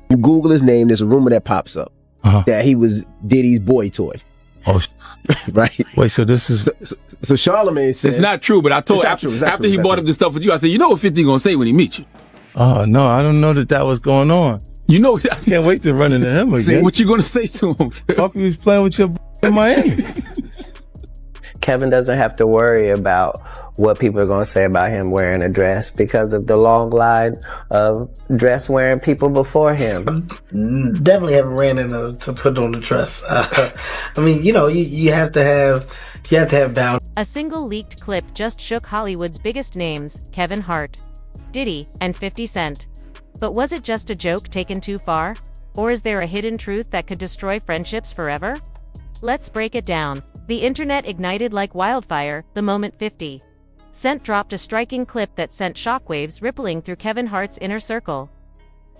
You Google his name, there's a rumor that pops up that he was Diddy's boy toy. Oh, right. Wait, so this is so Charlamagne said it's not true, but I told after he brought up this stuff with you, I said, you know what 50 gonna say when he meets you? Oh no, I don't know that was going on. You know, I can't wait to run into him again. See, what you gonna say to him? Fuck, you was playing with your in Miami. Kevin doesn't have to worry about what people are going to say about him wearing a dress because of the long line of dress wearing people before him. Definitely haven't ran into to put on the dress. I mean, you have to have boundaries. A single leaked clip just shook Hollywood's biggest names, Kevin Hart, Diddy, and 50 Cent. But was it just a joke taken too far? Or is there a hidden truth that could destroy friendships forever? Let's break it down. The internet ignited like wildfire the moment 50 Cent dropped a striking clip that sent shockwaves rippling through Kevin Hart's inner circle.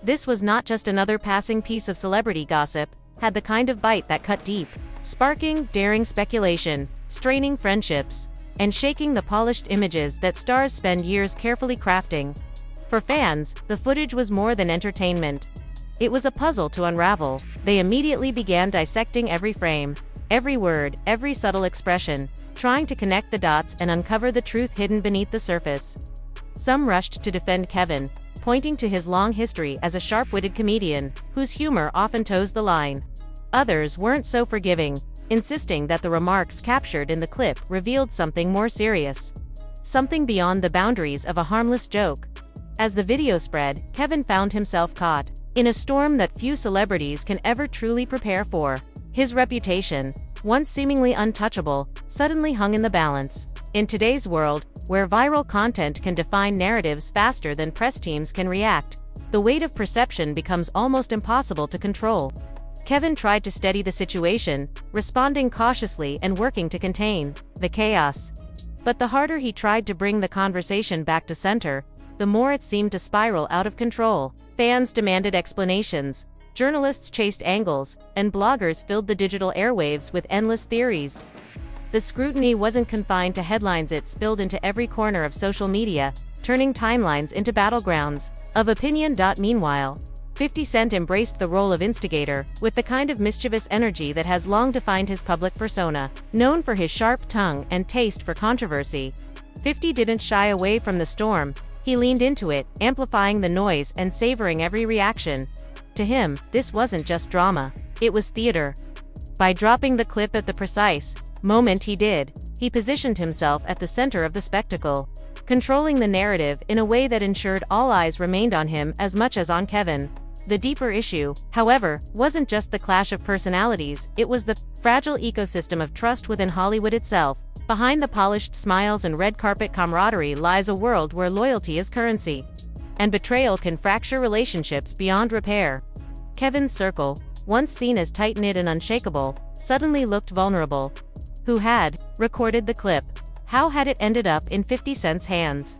This was not just another passing piece of celebrity gossip, had the kind of bite that cut deep, sparking daring speculation, straining friendships, and shaking the polished images that stars spend years carefully crafting. For fans, the footage was more than entertainment. It was a puzzle to unravel. They immediately began dissecting every frame, every word, every subtle expression, trying to connect the dots and uncover the truth hidden beneath the surface. Some rushed to defend Kevin, pointing to his long history as a sharp-witted comedian, whose humor often toes the line. Others weren't so forgiving, insisting that the remarks captured in the clip revealed something more serious. Something beyond the boundaries of a harmless joke. As the video spread, Kevin found himself caught in a storm that few celebrities can ever truly prepare for. His reputation, once seemingly untouchable, suddenly hung in the balance. In today's world, where viral content can define narratives faster than press teams can react, the weight of perception becomes almost impossible to control. Kevin tried to steady the situation, responding cautiously and working to contain the chaos. But the harder he tried to bring the conversation back to center, the more it seemed to spiral out of control. Fans demanded explanations. Journalists chased angles, and bloggers filled the digital airwaves with endless theories. The scrutiny wasn't confined to headlines, it spilled into every corner of social media, turning timelines into battlegrounds of opinion. Meanwhile, 50 Cent embraced the role of instigator, with the kind of mischievous energy that has long defined his public persona. Known for his sharp tongue and taste for controversy, 50 didn't shy away from the storm. He leaned into it, amplifying the noise and savoring every reaction. To him, this wasn't just drama, it was theater. By dropping the clip at the precise moment he positioned himself at the center of the spectacle, controlling the narrative in a way that ensured all eyes remained on him as much as on Kevin. The deeper issue, however, wasn't just the clash of personalities, it was the fragile ecosystem of trust within Hollywood itself. Behind the polished smiles and red carpet camaraderie lies a world where loyalty is currency, and betrayal can fracture relationships beyond repair. Kevin's circle, once seen as tight-knit and unshakable, suddenly looked vulnerable. Who had recorded the clip? How had it ended up in 50 Cent's hands?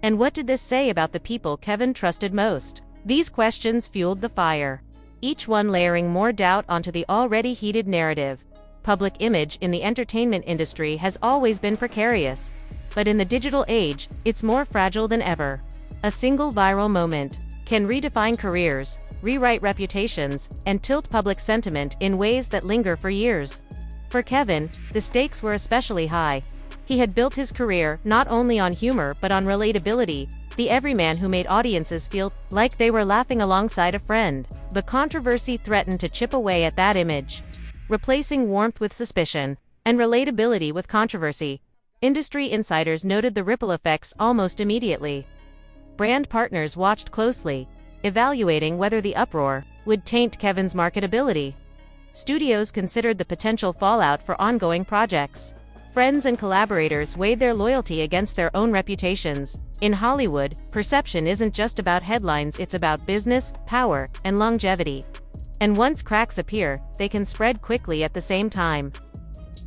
And what did this say about the people Kevin trusted most? These questions fueled the fire, each one layering more doubt onto the already heated narrative. Public image in the entertainment industry has always been precarious, but in the digital age, it's more fragile than ever. A single viral moment can redefine careers, rewrite reputations, and tilt public sentiment in ways that linger for years. For Kevin, the stakes were especially high. He had built his career not only on humor but on relatability, the everyman who made audiences feel like they were laughing alongside a friend. The controversy threatened to chip away at that image, replacing warmth with suspicion, and relatability with controversy. Industry insiders noted the ripple effects almost immediately. Brand partners watched closely, evaluating whether the uproar would taint Kevin's marketability. Studios considered the potential fallout for ongoing projects. Friends and collaborators weighed their loyalty against their own reputations. In Hollywood, perception isn't just about headlines, it's about business, power, and longevity. And once cracks appear, they can spread quickly at the same time.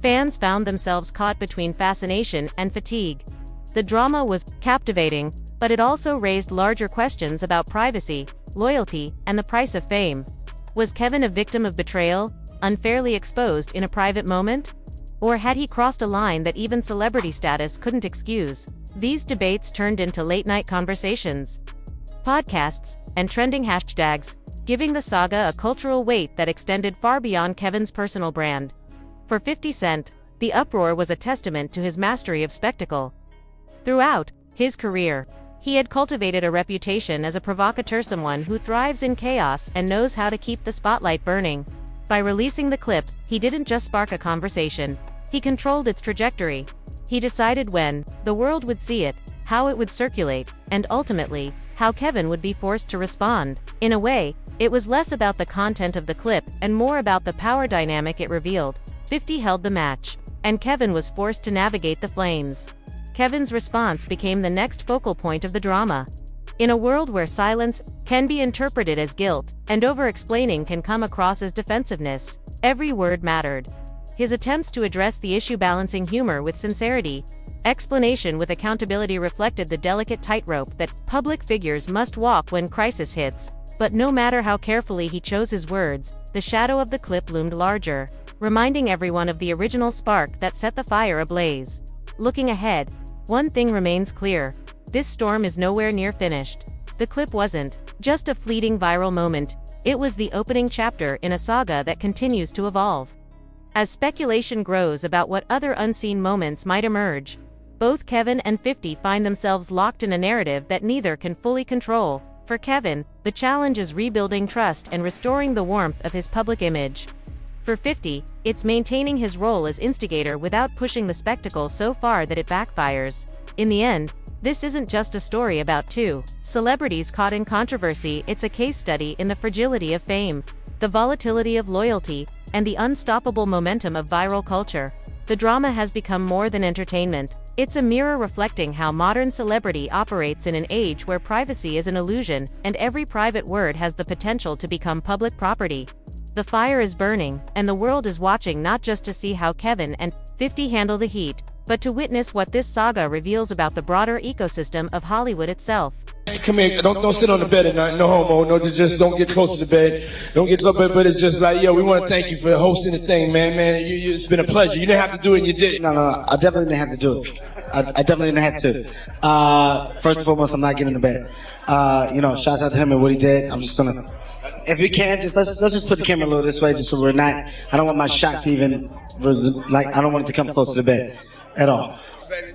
Fans found themselves caught between fascination and fatigue. The drama was captivating, but it also raised larger questions about privacy, loyalty, and the price of fame. Was Kevin a victim of betrayal, unfairly exposed in a private moment? Or had he crossed a line that even celebrity status couldn't excuse? These debates turned into late-night conversations, podcasts, and trending hashtags, giving the saga a cultural weight that extended far beyond Kevin's personal brand. For 50 Cent, the uproar was a testament to his mastery of spectacle. Throughout his career, he had cultivated a reputation as a provocateur, someone who thrives in chaos and knows how to keep the spotlight burning. By releasing the clip, he didn't just spark a conversation, he controlled its trajectory. He decided when the world would see it, how it would circulate, and ultimately, how Kevin would be forced to respond. In a way, it was less about the content of the clip and more about the power dynamic it revealed. 50 held the match, and Kevin was forced to navigate the flames. Kevin's response became the next focal point of the drama. In a world where silence can be interpreted as guilt, and over-explaining can come across as defensiveness, every word mattered. His attempts to address the issue, balancing humor with sincerity, explanation with accountability, reflected the delicate tightrope that public figures must walk when crisis hits. But no matter how carefully he chose his words, the shadow of the clip loomed larger, reminding everyone of the original spark that set the fire ablaze. Looking ahead, one thing remains clear: this storm is nowhere near finished. The clip wasn't just a fleeting viral moment, it was the opening chapter in a saga that continues to evolve. As speculation grows about what other unseen moments might emerge, both Kevin and 50 find themselves locked in a narrative that neither can fully control. For Kevin, the challenge is rebuilding trust and restoring the warmth of his public image. For 50, it's maintaining his role as instigator without pushing the spectacle so far that it backfires. In the end, this isn't just a story about two celebrities caught in controversy, it's a case study in the fragility of fame, the volatility of loyalty, and the unstoppable momentum of viral culture. The drama has become more than entertainment. It's a mirror reflecting how modern celebrity operates in an age where privacy is an illusion, and every private word has the potential to become public property. The fire is burning, and the world is watching, not just to see how Kevin and 50 handle the heat, but to witness what this saga reveals about the broader ecosystem of Hollywood itself. Come here, don't sit on the bed at night, no homo, no, just don't get close to the bed, don't get to the bed, but it's just like, yo, we want to thank you for hosting the thing, man, it's been a pleasure. You didn't have to do it, and you did. No, I definitely didn't have to do it. I definitely didn't have to. First and foremost, I'm not getting in the bed. Shout out to him and what he did. I'm just gonna, if we can, just let's just put the camera a little this way, just so we're not. I don't want my shot to even, I don't want it to come close to the bed at all.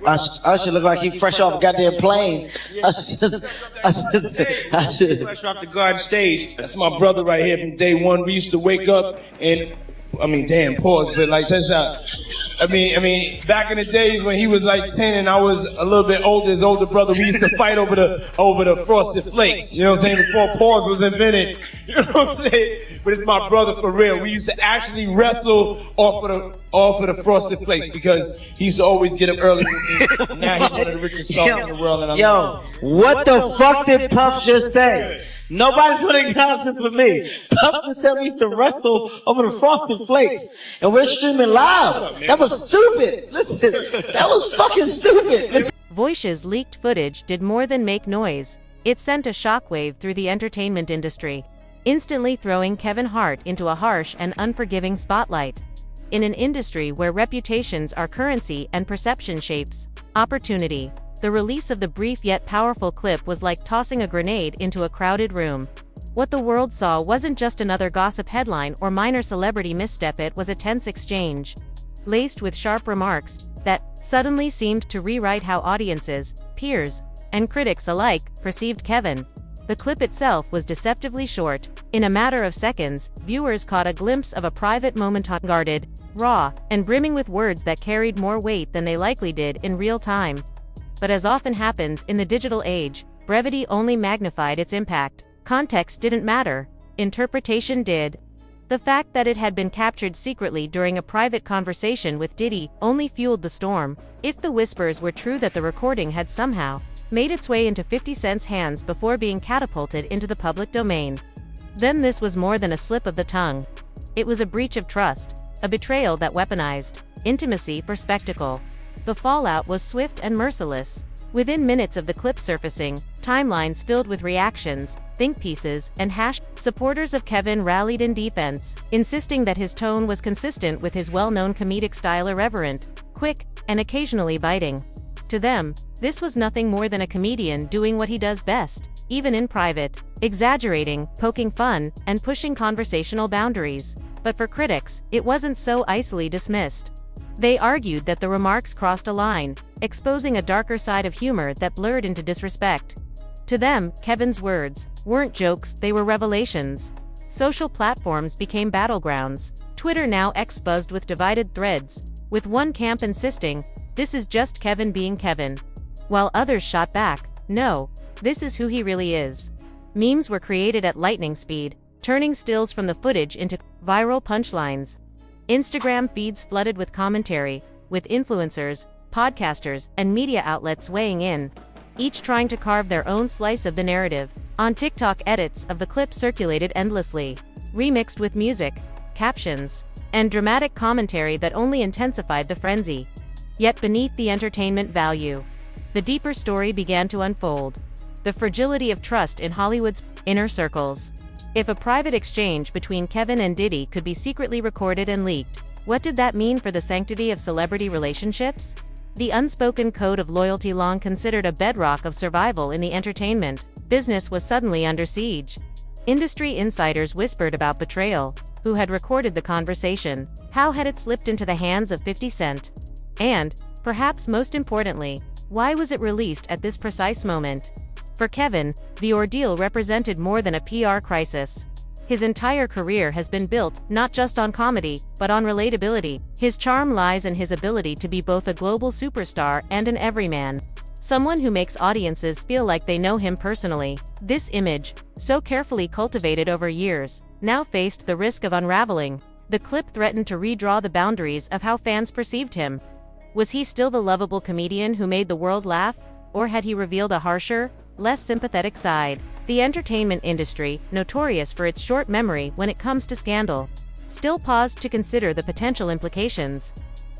I should look like he fresh off a goddamn plane. I should. Fresh off the garden stage. That's my brother right here from day one. We used to wake up and, pause, but like, that's how. Back in the days when he was like 10 and I was a little bit older, his older brother, we used to fight over the Frosted Flakes. You know what I'm saying? Before pause was invented. You know what I'm saying? But it's my brother for real. We used to actually wrestle off of the Frosted Flakes because he used to always get up early with me. Now he's one of the richest stars in the world. And What the fuck did Puff just say? Nobody's gonna acknowledge this but me. Puff just said we used to wrestle over the Frosted Flakes, and we're streaming live. That was stupid. Listen, that was fucking stupid. Listen. Voish's leaked footage did more than make noise. It sent a shockwave through the entertainment industry, instantly throwing Kevin Hart into a harsh and unforgiving spotlight. In an industry where reputations are currency and perception shapes opportunity, the release of the brief yet powerful clip was like tossing a grenade into a crowded room. What the world saw wasn't just another gossip headline or minor celebrity misstep, it was a tense exchange, laced with sharp remarks that suddenly seemed to rewrite how audiences, peers, and critics alike perceived Kevin. The clip itself was deceptively short. In a matter of seconds, viewers caught a glimpse of a private moment, unguarded, raw, and brimming with words that carried more weight than they likely did in real time. But as often happens in the digital age, brevity only magnified its impact. Context didn't matter, interpretation did. The fact that it had been captured secretly during a private conversation with Diddy only fueled the storm. If the whispers were true that the recording had somehow made its way into 50 Cent's hands before being catapulted into the public domain, then this was more than a slip of the tongue. It was a breach of trust, a betrayal that weaponized intimacy for spectacle. The fallout was swift and merciless. Within minutes of the clip surfacing, timelines filled with reactions, think pieces, and supporters of Kevin rallied in defense, insisting that his tone was consistent with his well-known comedic style, irreverent, quick, and occasionally biting. To them, this was nothing more than a comedian doing what he does best. even in private, exaggerating, poking fun, and pushing conversational boundaries. But for critics, it wasn't so easily dismissed. They argued that the remarks crossed a line, exposing a darker side of humor that blurred into disrespect. To them, Kevin's words weren't jokes, they were revelations. Social platforms became battlegrounds. Twitter now buzzed with divided threads, with one camp insisting, "This is just Kevin being Kevin," while others shot back, "No, this is who he really is." Memes were created at lightning speed, turning stills from the footage into viral punchlines. Instagram feeds flooded with commentary, with influencers, podcasters, and media outlets weighing in, each trying to carve their own slice of the narrative. On TikTok, edits of the clip circulated endlessly, remixed with music, captions, and dramatic commentary that only intensified the frenzy. Yet beneath the entertainment value, the deeper story began to unfold. The fragility of trust in Hollywood's inner circles. If a private exchange between Kevin and Diddy could be secretly recorded and leaked, what did that mean for the sanctity of celebrity relationships? The unspoken code of loyalty, long considered a bedrock of survival in the entertainment business, was suddenly under siege. Industry insiders whispered about betrayal. Who had recorded the conversation? How had it slipped into the hands of 50 Cent? And, perhaps most importantly, why was it released at this precise moment? For Kevin, the ordeal represented more than a PR crisis. His entire career has been built, not just on comedy, but on relatability. His charm lies in his ability to be both a global superstar and an everyman. Someone who makes audiences feel like they know him personally. This image, so carefully cultivated over years, now faced the risk of unraveling. The clip threatened to redraw the boundaries of how fans perceived him. Was he still the lovable comedian who made the world laugh? Or had he revealed a harsher, less sympathetic side? The entertainment industry, notorious for its short memory when it comes to scandal, still paused to consider the potential implications.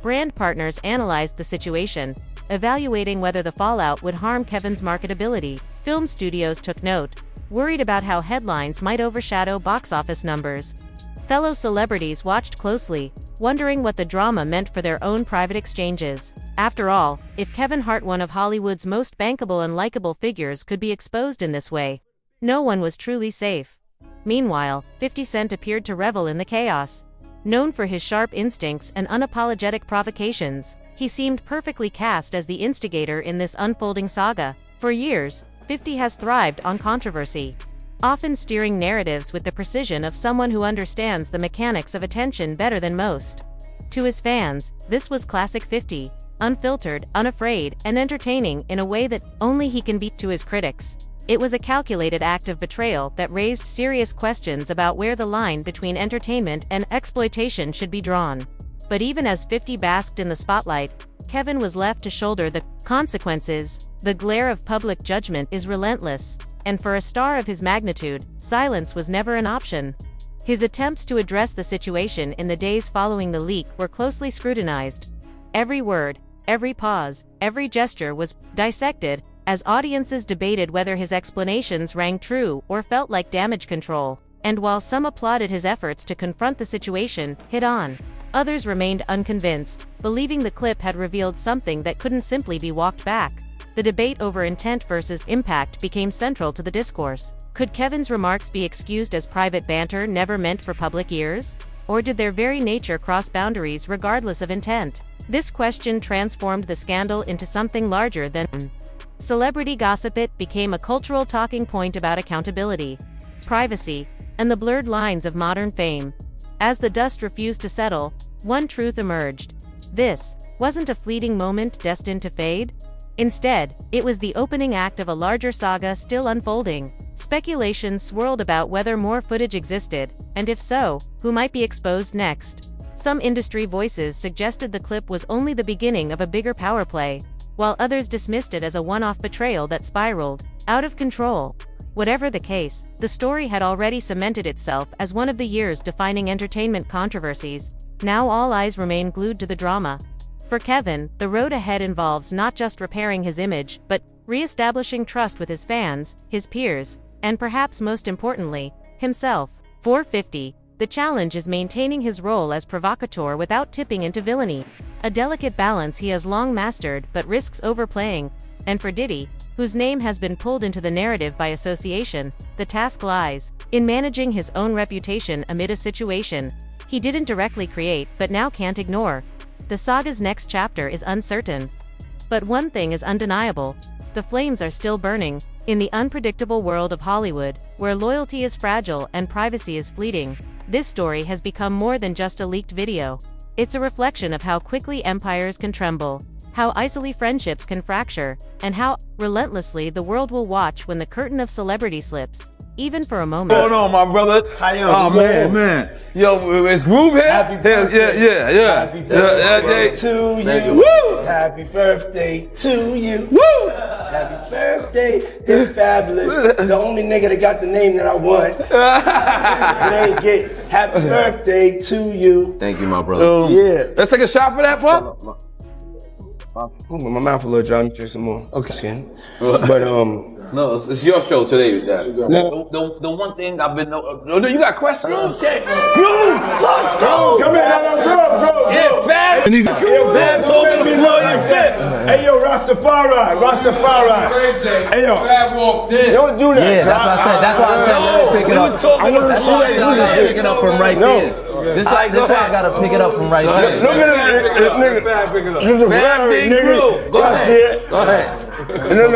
Brand partners analyzed the situation, evaluating whether the fallout would harm Kevin's marketability. Film studios took note, worried about how headlines might overshadow box office numbers. Fellow celebrities watched closely, wondering what the drama meant for their own private exchanges. After all, if Kevin Hart, one of Hollywood's most bankable and likable figures, could be exposed in this way, no one was truly safe. Meanwhile, 50 Cent appeared to revel in the chaos. Known for his sharp instincts and unapologetic provocations, he seemed perfectly cast as the instigator in this unfolding saga. For years, 50 has thrived on controversy, often steering narratives with the precision of someone who understands the mechanics of attention better than most. To his fans, this was classic 50, unfiltered, unafraid, and entertaining in a way that only he can be. To his critics, it was a calculated act of betrayal that raised serious questions about where the line between entertainment and exploitation should be drawn. But even as 50 basked in the spotlight, Kevin was left to shoulder the consequences. The glare of public judgment is relentless, and for a star of his magnitude, silence was never an option. His attempts to address the situation in the days following the leak were closely scrutinized. Every word, every pause, every gesture was dissected, as audiences debated whether his explanations rang true or felt like damage control. And while some applauded his efforts to confront the situation head-on, others remained unconvinced, believing the clip had revealed something that couldn't simply be walked back. The debate over intent versus impact became central to the discourse. Could Kevin's remarks be excused as private banter never meant for public ears? Or did their very nature cross boundaries regardless of intent? This question transformed the scandal into something larger than celebrity gossip. It became a cultural talking point about accountability, privacy, and the blurred lines of modern fame. As the dust refused to settle, one truth emerged. This wasn't a fleeting moment destined to fade. Instead, it was the opening act of a larger saga still unfolding. Speculation swirled about whether more footage existed, and if so, who might be exposed next. Some industry voices suggested the clip was only the beginning of a bigger power play, while others dismissed it as a one-off betrayal that spiraled out of control. Whatever the case, the story had already cemented itself as one of the year's defining entertainment controversies. Now all eyes remain glued to the drama. For Kevin, the road ahead involves not just repairing his image, but re-establishing trust with his fans, his peers, and perhaps most importantly, himself. For 50, the challenge is maintaining his role as provocateur without tipping into villainy. A delicate balance he has long mastered but risks overplaying. And for Diddy, whose name has been pulled into the narrative by association. The task lies in managing his own reputation amid a situation he didn't directly create but now can't ignore. The saga's next chapter is uncertain. But one thing is undeniable: the flames are still burning. In the unpredictable world of Hollywood, where loyalty is fragile and privacy is fleeting, this story has become more than just a leaked video. It's a reflection of how quickly empires can tremble, how icily friendships can fracture, and how relentlessly the world will watch when the curtain of celebrity slips, even for a moment. What's going on, my brother? How you Oh, man. Yo, it's Groove here? Happy birthday. Yeah. Happy birthday to you. Woo! Happy birthday to you. Woo! Happy birthday. It's fabulous. The only nigga that got the name that I want. It ain't get happy birthday to you. Thank you, my brother. Yeah. Let's take a shot for that, Pop. My mouth a little dry. Let me drink some more. Okay. But No, it's your show today, Daddy. The one thing I've been you got questions? Okay. Come here, bro. Yeah, Fab. Fab told me to flow your fifth. Hey, yo, Rastafari. Hey, yo. Fab walked in. Don't do that. Yeah, that's why I said let me pick it up. was talking That's why I said I gotta pick it up from right there. This why I gotta pick it up from right there. Look at this nigga. Fab, pick it up. This is a Fab very did nigga. groove. Go ahead. Go ahead.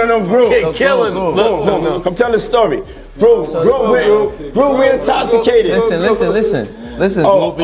No, bro. Killing. Look. Come tell the story. Bro, we intoxicated. Listen. Bro,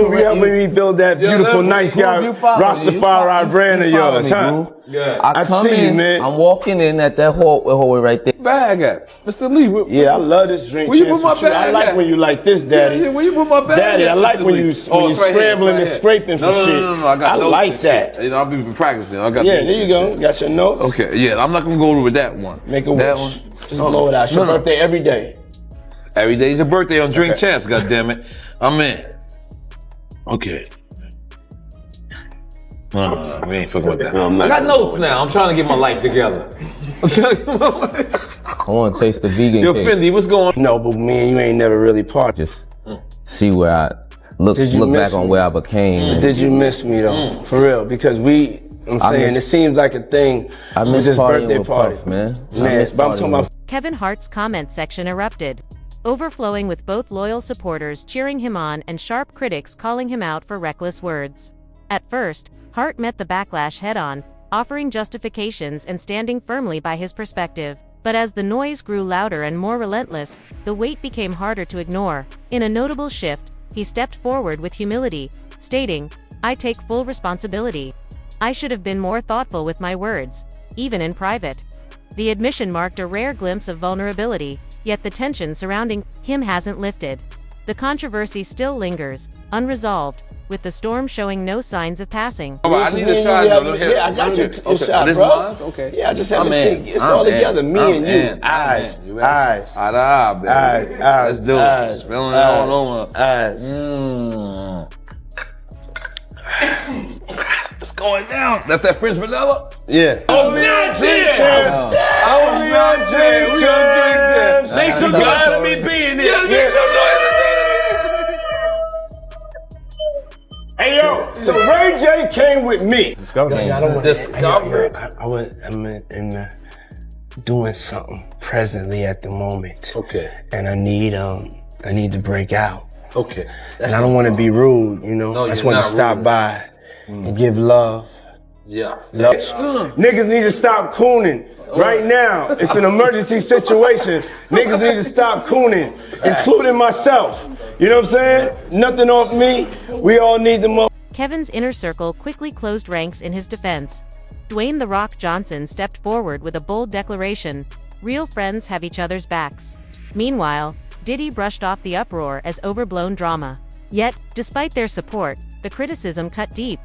we helping me build that beautiful, nice guy, Rastafari brand of yours, huh? Yeah. I come see you, in, man. I'm walking in at that hallway right there. Bag at Mr. Lee. Yeah, I love this drink. Where you Chance put my with you. I bag like at? when you like this, Daddy. Yeah, where you put my bag Daddy, at, I like Mr. when Lee? you Oh, it's right here, scrambling it's and right scraping for shit. No. I got notes like and that. shit. You know, I'll be practicing. I got Yeah, notes there you and go. shit. Got your notes? Okay, yeah, I'm not gonna go with that one. Make a that wish. one. Just blow it out. It's your No. birthday every day. Every day's your birthday on Drink Okay. Champs, goddammit. I'm in. Okay. No, we ain't fucking with that. I got notes now. I'm trying to get my life together. I want to taste the vegan Yo, cake. Fendi, what's going on? No, but me and you ain't never really parted. Just see where I look Did you back miss on me? where I became. Did you miss me though? For real? Because I'm saying it seems like a thing. I with miss this partying birthday with party, Puff, man. I Man, miss but I'm partying talking about. with- Kevin Hart's comment section erupted, overflowing with both loyal supporters cheering him on and sharp critics calling him out for reckless words. At first, Hart met the backlash head-on, offering justifications and standing firmly by his perspective. But as the noise grew louder and more relentless, the weight became harder to ignore. In a notable shift, he stepped forward with humility, stating, "I take full responsibility. I should have been more thoughtful with my words, even in private." The admission marked a rare glimpse of vulnerability, yet the tension surrounding him hasn't lifted. The controversy still lingers, unresolved, with the storm showing no signs of passing. Oh, I need a shot. Yeah, I got you. Okay. Shot, This bro. mine's? Okay. Yeah, I just had I'm to in. see. It's I'm all in. together. Me I'm and you. in. I'm Eyes. in. You ready? Eyes. Baby. Eyes. Let's do it. Eyes. Spilling it all over. Eyes. It's going down. That's that French vanilla? Yeah. Oh, yeah, cheers. Make some good out of me being there. Make some noise. Hey yo, so Ray J came with me. Discover. I'm doing something presently at the moment. Okay. And I need to break out. Okay. And I don't want to be rude, you know. No, I just you're want to not stop rude. by and give love. Yeah. Love. Niggas need to stop cooning right now. It's an emergency situation. Niggas need to stop cooning, including myself. You know what I'm saying? Nothing off me. We all need the mo. Kevin's inner circle quickly closed ranks in his defense. Dwayne "The Rock" Johnson stepped forward with a bold declaration: "Real friends have each other's backs." Meanwhile, Diddy brushed off the uproar as overblown drama. Yet, despite their support, the criticism cut deep.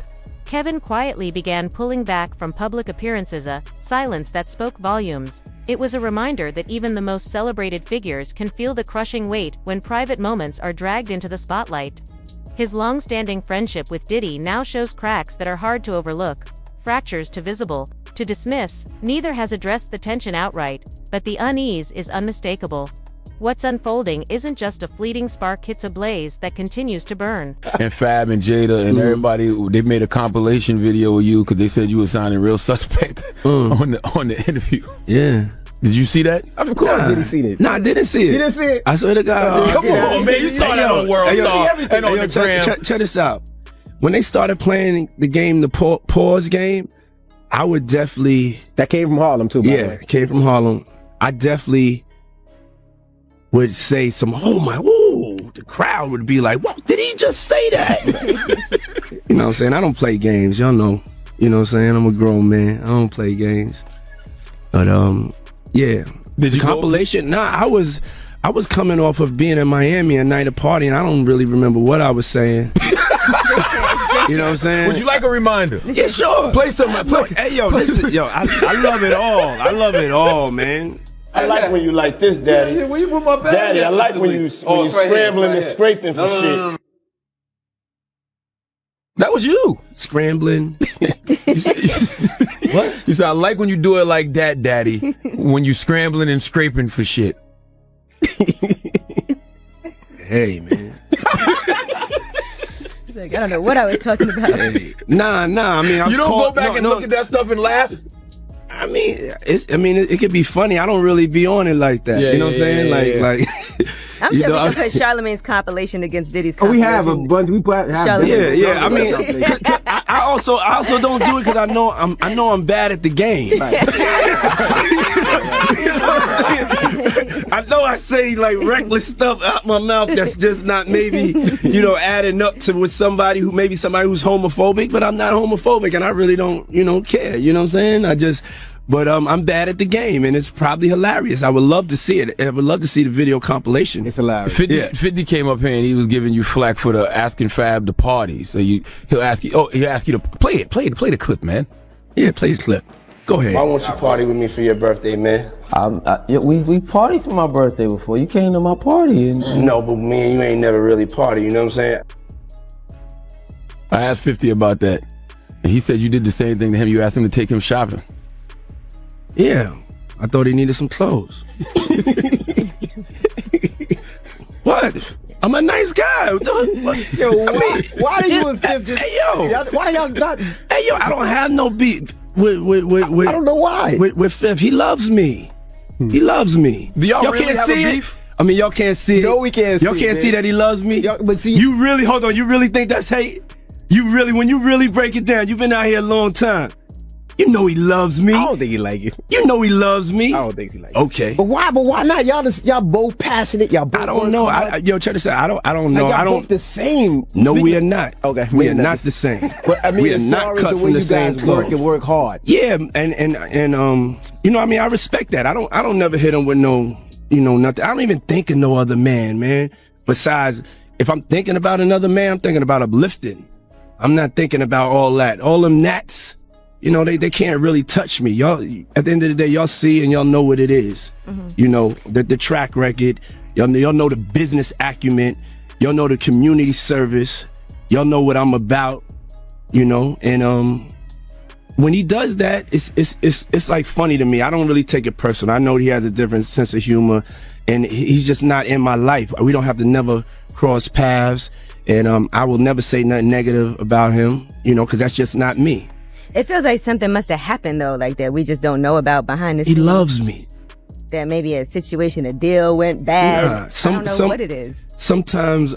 Kevin quietly began pulling back from public appearances, a silence that spoke volumes. It was a reminder that even the most celebrated figures can feel the crushing weight when private moments are dragged into the spotlight. His long-standing friendship with Diddy now shows cracks that are hard to overlook, fractures too visible to dismiss. Neither has addressed the tension outright, but the unease is unmistakable. What's unfolding isn't just a fleeting spark hits a blaze that continues to burn. And Fab and Jada and everybody, they made a compilation video of you because they said you were sounding real suspect on the interview. Yeah. Did you see that? Of course, I didn't see it. Nah, I didn't see it. You didn't see it? I swear to God. Come on, man. You saw that on World Star and on the gram. Check this out. When they started playing the game, the pause game, I would definitely... That came from Harlem, too, by the way. Yeah, it came from Harlem. I definitely would say the crowd would be like, what, did he just say that? You know what I'm saying? I don't play games, y'all know. You know what I'm saying? I'm a grown man. I don't play games. But, yeah. Did you compilation? Nah, I was coming off of being in Miami a night of partying. I don't really remember what I was saying. You know what I'm saying? Would you like a reminder? Yeah, sure. Play something. Hey, yo, listen, yo, I love it all. I love it all, man. I like when you like this, Daddy. Where you put my bag? Daddy, I like when you scrambling and scraping for shit. No. That was you. Scrambling. What? You said, I like when you do it like that, Daddy. When you scrambling and scraping for shit. Hey, man. Like, I don't know what I was talking about. Hey. Nah. I mean, I was You don't go back and look at that stuff and laugh? I mean, it could be funny. I don't really be on it like that. Yeah, you know what I'm saying? Like, I'm sure we can put Charlamagne's compilation against Diddy's compilation. We have a bunch. We put. Yeah. I mean, I also don't do it because I know I'm bad at the game. I know I say like reckless stuff out my mouth that's just not maybe adding up to with somebody who's homophobic, but I'm not homophobic and I really don't care. You know what I'm saying? But I'm bad at the game, and it's probably hilarious. I would love to see it. I would love to see the video compilation. It's hilarious. 50 came up here and he was giving you flack for asking Fab to party. So he'll ask you to play the clip, man. Yeah, play the clip. Go ahead. Why won't you party with me for your birthday, man? We partied for my birthday before. You came to my party. No, but me and you ain't never really party, you know what I'm saying? I asked 50 about that. And he said you did the same thing to him. You asked him to take him shopping. Yeah, I thought he needed some clothes. What? I'm a nice guy. Yo, why are you and Fif just? Hey, yo. Why y'all not? Hey, yo, I don't have no beef with I don't know why. With Fif. He loves me. He loves me. Do y'all really can't have see a it? beef? I mean, y'all can't see it. No, we can't see it. Y'all can't see that he loves me? But see, you really, hold on, you really think that's hate? When you really break it down, you've been out here a long time. You know he loves me. I don't think he like you. You know he loves me. I don't think he like you. Okay. But why not? Y'all both passionate. Y'all both. I don't know. Yo, check this out. I don't know. Like, I don't. both the same. No, we are not. Okay. We are not the same. But I mean, we are not cut from the same cloth. Work hard. Yeah, and I mean, I respect that. I don't never hit him with no, nothing. I don't even think of no other man. Besides, if I'm thinking about another man, I'm thinking about uplifting. I'm not thinking about all that. All them gnats, they can't really touch me. Y'all, at the end of the day, y'all see and y'all know what it is. Mm-hmm. The track record. Y'all know the business acumen. Y'all know the community service. Y'all know what I'm about. And when he does that, it's like funny to me. I don't really take it personal. I know he has a different sense of humor, and he's just not in my life. We don't have to never cross paths, and I will never say nothing negative about him, because that's just not me. It feels like something must have happened though, like that we just don't know about behind the scenes. He loves me. That maybe a situation, a deal went bad. I don't know what it is. Sometimes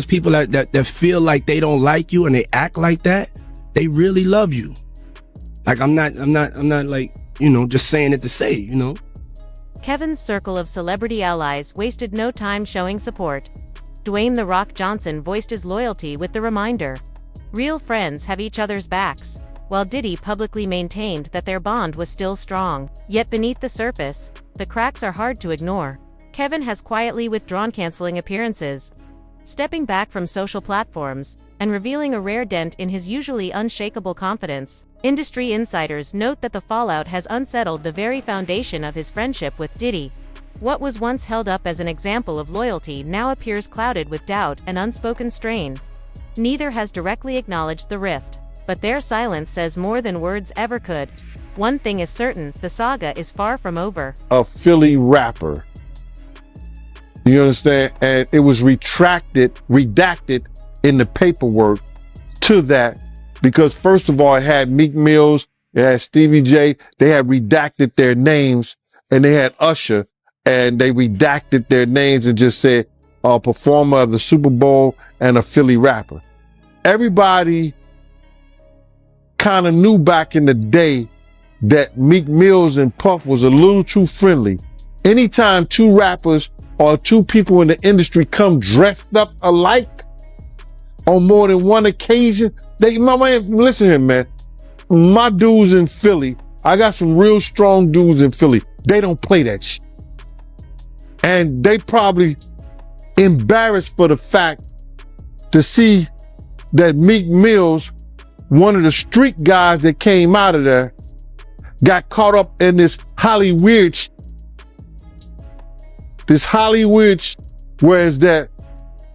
people that feel like they don't like you and they act like that, they really love you. Like I'm not like, just saying it to say, Kevin's circle of celebrity allies wasted no time showing support. Dwayne "The Rock" Johnson voiced his loyalty with the reminder, "Real friends have each other's backs," while Diddy publicly maintained that their bond was still strong. Yet beneath the surface, the cracks are hard to ignore. Kevin has quietly withdrawn, canceling appearances, stepping back from social platforms, and revealing a rare dent in his usually unshakable confidence. Industry insiders note that the fallout has unsettled the very foundation of his friendship with Diddy. What was once held up as an example of loyalty now appears clouded with doubt and unspoken strain. Neither has directly acknowledged the rift, but their silence says more than words ever could. one thing is certain, the saga is far from over. A Philly rapper. You understand? And it was redacted in the paperwork to that because first of all, it had Meek Mills, it had Stevie J, they had redacted their names, and they had Usher, and they redacted their names and just said a performer of the Super Bowl and a Philly rapper. Everybody kind of knew back in the day that Meek Mills and Puff was a little too friendly. Anytime two rappers or two people in the industry come dressed up alike on more than one occasion, listen here, man. My dudes in Philly, I got some real strong dudes in Philly. They don't play that shit. And they probably embarrassed for the fact to see that Meek Mills, one of the street guys that came out of there, got caught up in this Hollywood shit. This Hollywood shit, whereas that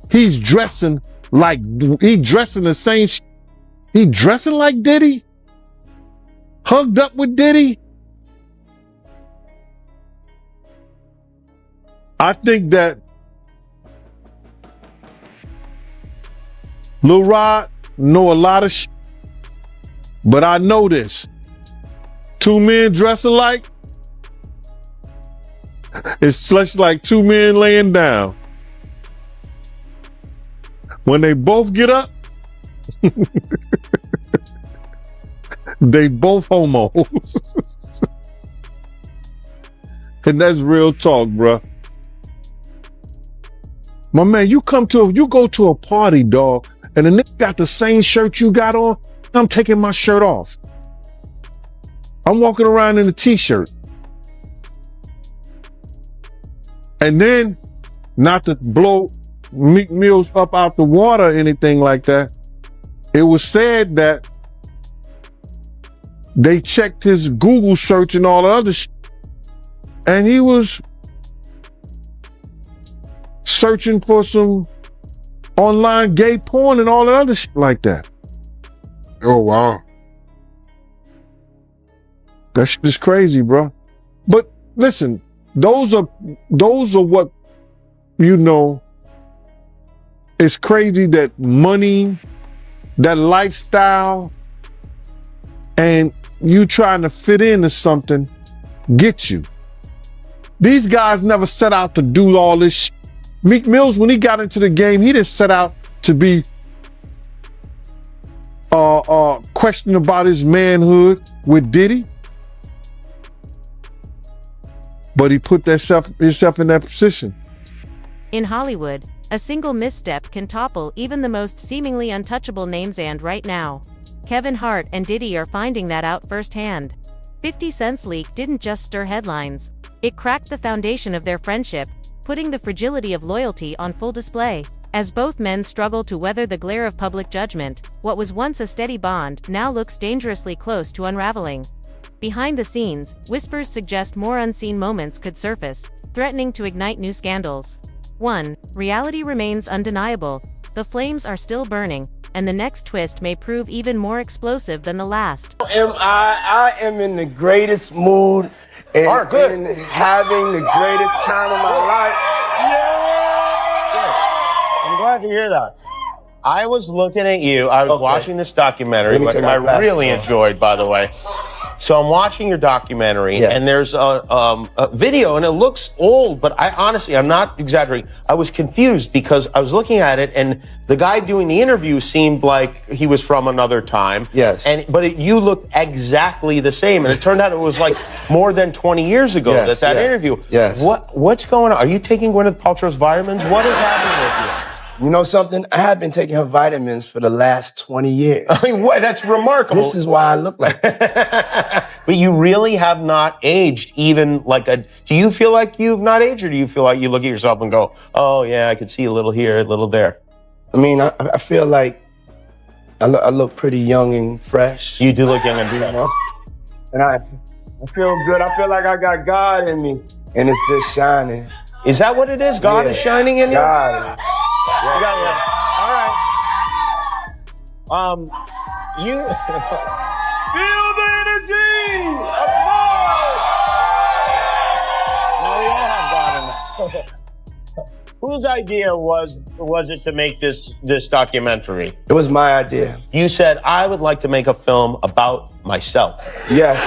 he's dressing the same shit. He dressing like Diddy? Hugged up with Diddy? I think that Lil Rod know a lot of shit, but I know this. Two men dress alike, it's just like two men laying down. When they both get up, they both homos. And that's real talk, bruh. My man, you go to a party, dog, and the nigga got the same shirt you got on, I'm taking my shirt off. I'm walking around in a t-shirt. And then, not to blow Meek Mills up out the water or anything like that, it was said that they checked his Google search and all the other shit, and he was searching for some online gay porn and all that other shit like that. Oh, wow. That shit is crazy, bro. But listen, those are what, it's crazy that money, that lifestyle, and you trying to fit into something get you. These guys never set out to do all this shit. Meek Mills, when he got into the game, he didn't set out to be questioning about his manhood with Diddy. But he put himself in that position. In Hollywood, a single misstep can topple even the most seemingly untouchable names, and right now, Kevin Hart and Diddy are finding that out firsthand. 50 Cent's leak didn't just stir headlines. It cracked the foundation of their friendship, putting the fragility of loyalty on full display. As both men struggle to weather the glare of public judgment, what was once a steady bond now looks dangerously close to unraveling. Behind the scenes, whispers suggest more unseen moments could surface, threatening to ignite new scandals. 1. Reality remains undeniable. The flames are still burning, and the next twist may prove even more explosive than the last. I am in the greatest mood and having the greatest time of my life. I'm glad to hear that. I was looking at you. I was watching this documentary, which I really enjoyed, by the way. So I'm watching your documentary, and there's a video, and it looks old, but I'm not exaggerating. I was confused because I was looking at it, and the guy doing the interview seemed like he was from another time. Yes. But you looked exactly the same, and it turned out it was like more than 20 years ago that interview. Yes. What's going on? Are you taking Gwyneth Paltrow's vitamins? What is happening with you? You know something? I have been taking her vitamins for the last 20 years. I mean, what? That's remarkable. This is why I look like that. But you really have not aged even do you feel like you've not aged, or do you feel like you look at yourself and go, oh yeah, I could see a little here, a little there? I mean, I feel like I look pretty young and fresh. You do look young and fresh. And I feel good. I feel like I got God in me, and it's just shining. Is that what it is? God is shining in you? God. All right. You feel the energy. Whose idea was it to make this documentary? It was my idea. You said, I would like to make a film about myself. Yes.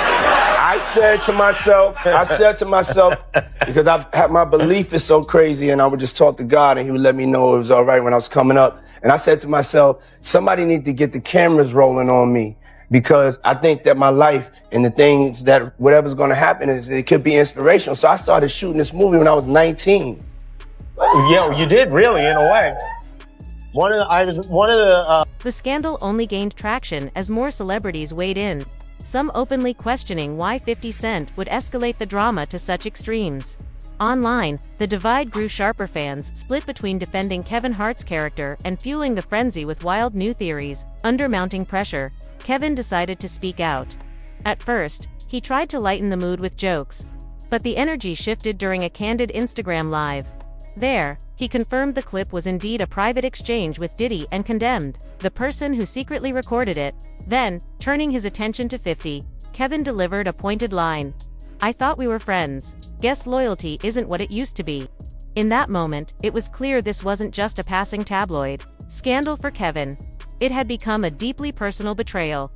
I said to myself, because my belief is so crazy, and I would just talk to God and he would let me know it was all right when I was coming up. And I said to myself, somebody need to get the cameras rolling on me, because I think that my life and the things that whatever's going to happen it could be inspirational. So I started shooting this movie when I was 19. Yeah, you did really, in a way. The scandal only gained traction as more celebrities weighed in, some openly questioning why 50 Cent would escalate the drama to such extremes. Online, the divide grew sharper. Fans split between defending Kevin Hart's character and fueling the frenzy with wild new theories. Under mounting pressure, Kevin decided to speak out. At first, he tried to lighten the mood with jokes, but the energy shifted during a candid Instagram live. There, he confirmed the clip was indeed a private exchange with Diddy and condemned the person who secretly recorded it. Then, turning his attention to 50, Kevin delivered a pointed line. "I thought we were friends. Guess loyalty isn't what it used to be." In that moment, it was clear this wasn't just a passing tabloid scandal for Kevin. It had become a deeply personal betrayal.